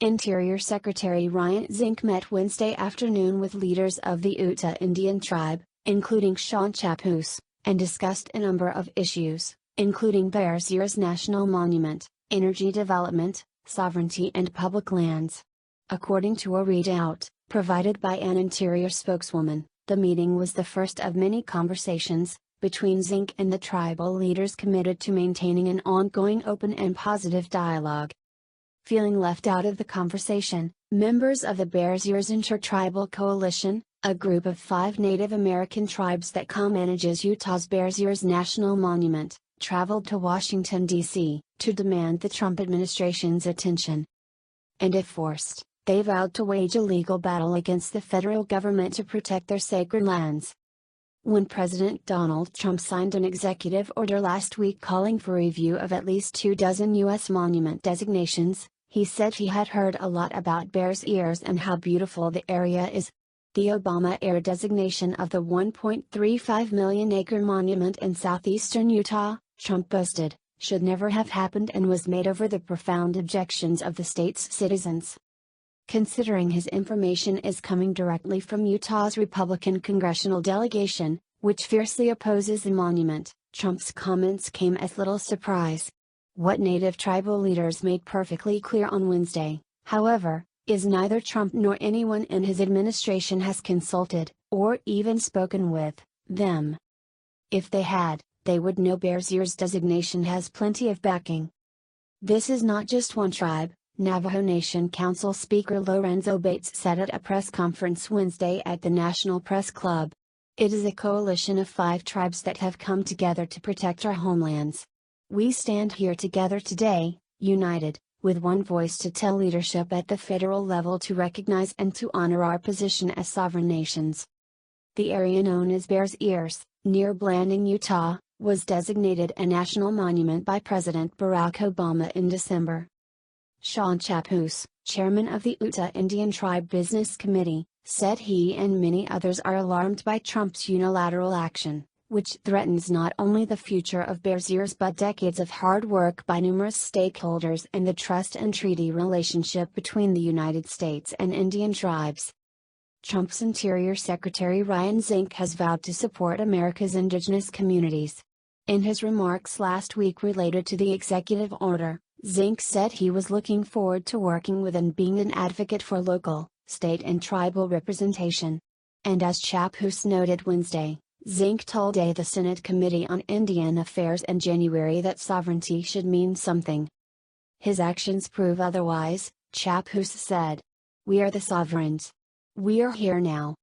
Interior Secretary Ryan Zinke met Wednesday afternoon with leaders of the Ute Indian tribe, including Sean Chappuis, and discussed a number of issues, including Bears Ears National Monument, energy development, sovereignty and public lands. According to a readout, provided by an Interior spokeswoman, the meeting was the first of many conversations between Zinke and the tribal leaders committed to maintaining an ongoing open and positive dialogue. Feeling left out of the conversation, members of the Bears Ears Intertribal Coalition, a group of 5 Native American tribes that co-manages Utah's Bears Ears National Monument, traveled to Washington, D.C., to demand the Trump administration's attention. And if forced, they vowed to wage a legal battle against the federal government to protect their sacred lands. When President Donald Trump signed an executive order last week calling for review of at least 24 U.S. monument designations, he said he had heard a lot about Bears Ears and how beautiful the area is. The Obama-era designation of the 1.35 million-acre monument in southeastern Utah, Trump boasted, should never have happened and was made over the profound objections of the state's citizens. Considering his information is coming directly from Utah's Republican congressional delegation, which fiercely opposes the monument, Trump's comments came as little surprise. What Native tribal leaders made perfectly clear on Wednesday, however, is neither Trump nor anyone in his administration has consulted, or even spoken with, them. If they had, they would know Bears Ears designation has plenty of backing. This is not just one tribe, Navajo Nation Council Speaker Lorenzo Bates said at a press conference Wednesday at the National Press Club. It is a coalition of 5 tribes that have come together to protect our homelands. We stand here together today, united, with one voice to tell leadership at the federal level to recognize and to honor our position as sovereign nations. The area known as Bears Ears, near Blanding, Utah, was designated a national monument by President Barack Obama in December. Sean Chappuis, chairman of the Ute Indian Tribe Business Committee, said he and many others are alarmed by Trump's unilateral action, which threatens not only the future of Bears Ears but decades of hard work by numerous stakeholders and the trust and treaty relationship between the United States and Indian tribes. Trump's Interior Secretary Ryan Zinke has vowed to support America's indigenous communities. In his remarks last week related to the executive order, Zinke said he was looking forward to working with and being an advocate for local, state and tribal representation. And as Chappuis noted Wednesday, Zinke told the Senate Committee on Indian Affairs in January that sovereignty should mean something. His actions prove otherwise, Chappuis said. We are the sovereigns. We are here now.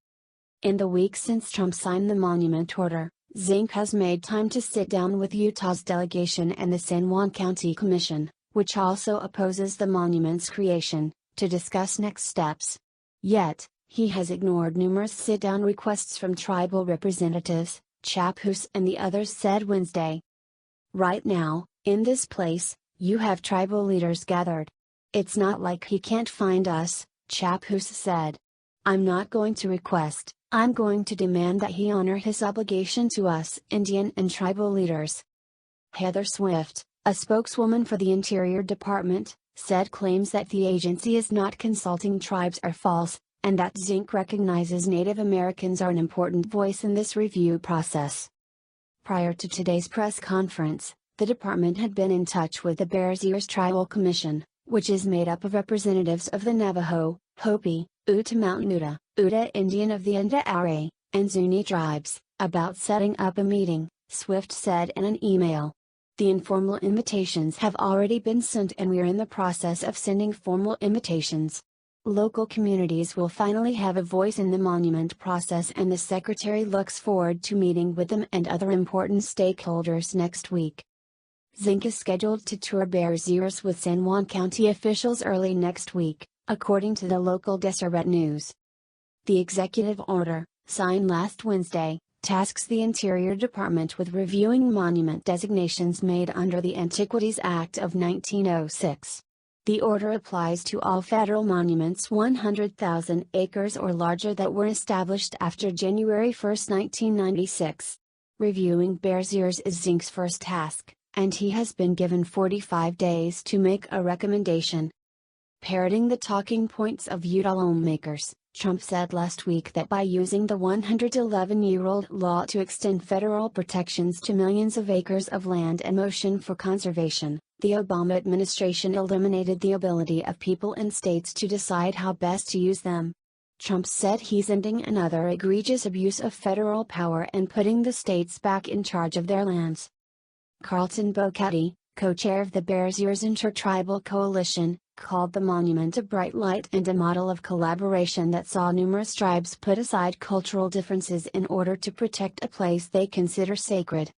In the weeks since Trump signed the monument order, Zinke has made time to sit down with Utah's delegation and the San Juan County Commission, which also opposes the monument's creation, to discuss next steps. Yet, he has ignored numerous sit-down requests from tribal representatives, Chappuis and the others said Wednesday. Right now, in this place, you have tribal leaders gathered. It's not like he can't find us, Chappuis said. I'm not going to request, I'm going to demand that he honor his obligation to us Indian and tribal leaders. Heather Swift, a spokeswoman for the Interior Department, said claims that the agency is not consulting tribes are false, and that Zinke recognizes Native Americans are an important voice in this review process. Prior to today's press conference, the department had been in touch with the Bears Ears Tribal Commission, which is made up of representatives of the Navajo, Hopi, Ute Mountain Ute Indian of the Nda-Aure, and Zuni tribes, about setting up a meeting, Swift said in an email. The informal invitations have already been sent and we are in the process of sending formal invitations. Local communities will finally have a voice in the monument process and the Secretary looks forward to meeting with them and other important stakeholders next week. Zinke is scheduled to tour Bears Ears with San Juan County officials early next week, according to the local Deseret News. The executive order, signed last Wednesday, tasks the Interior Department with reviewing monument designations made under the Antiquities Act of 1906. The order applies to all federal monuments 100,000 acres or larger that were established after January 1, 1996. Reviewing Bears Ears is Zinke's first task, and he has been given 45 days to make a recommendation. Parroting the talking points of Utah lawmakers, Trump said last week that by using the 111-year-old law to extend federal protections to millions of acres of land and motion for conservation, the Obama administration eliminated the ability of people and states to decide how best to use them. Trump said he's ending another egregious abuse of federal power and putting the states back in charge of their lands. Carlton Bocati, co-chair of the Bears Ears Intertribal Coalition, called the monument a bright light and a model of collaboration that saw numerous tribes put aside cultural differences in order to protect a place they consider sacred.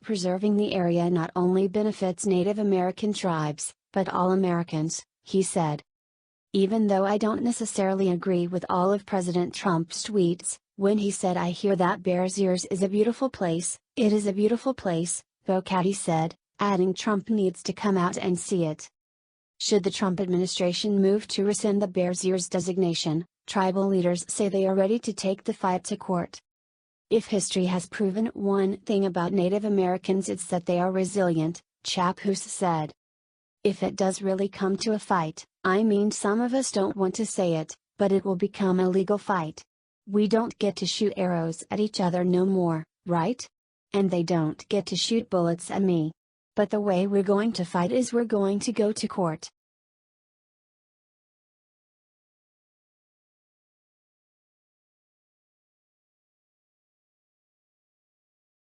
Preserving the area not only benefits Native American tribes, but all Americans, he said. Even though I don't necessarily agree with all of President Trump's tweets, when he said I hear that Bears Ears is a beautiful place, it is a beautiful place, Bocati said, adding Trump needs to come out and see it. Should the Trump administration move to rescind the Bears Ears designation, tribal leaders say they are ready to take the fight to court. If history has proven one thing about Native Americans, it's that they are resilient, Chapus said. If it does really come to a fight, I mean, some of us don't want to say it, but it will become a legal fight. We don't get to shoot arrows at each other no more, right? And they don't get to shoot bullets at me. But the way we're going to fight is we're going to go to court.